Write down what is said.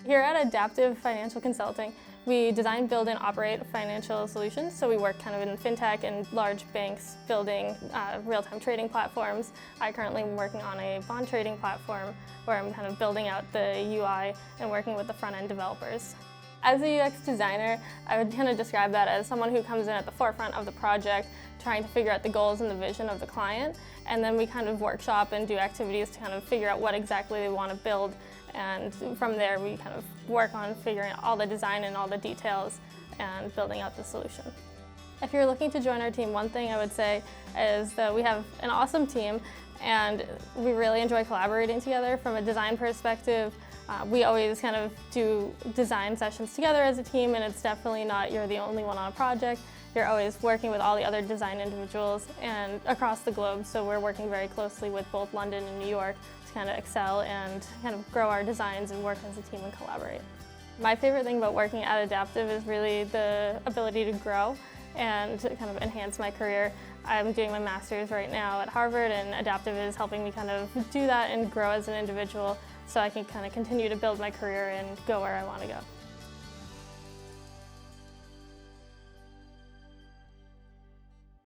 Here at Adaptive Financial Consulting, we design, build, and operate financial solutions. So we work kind of in fintech and large banks building real-time trading platforms. I currently am working on a bond trading platform where I'm kind of building out the UI and working with the front-end developers. As a UX designer, I would kind of describe that as someone who comes in at the forefront of the project, trying to figure out the goals and the vision of the client, and then we kind of workshop and do activities to kind of figure out what exactly they want to build, and from there we kind of work on figuring out all the design and all the details and building out the solution. If you're looking to join our team, one thing I would say is that we have an awesome team and we really enjoy collaborating together from a design perspective. We always kind of do design sessions together as a team, and it's definitely not you're the only one on a project. You're always working with all the other design individuals and across the globe, so we're working very closely with both London and New York to kind of excel and kind of grow our designs and work as a team and collaborate. My favorite thing about working at Adaptive is really the ability to grow and to kind of enhance my career. I'm doing my master's right now at Harvard, and Adaptive is helping me kind of do that and grow as an individual so I can kind of continue to build my career and go where I want to go.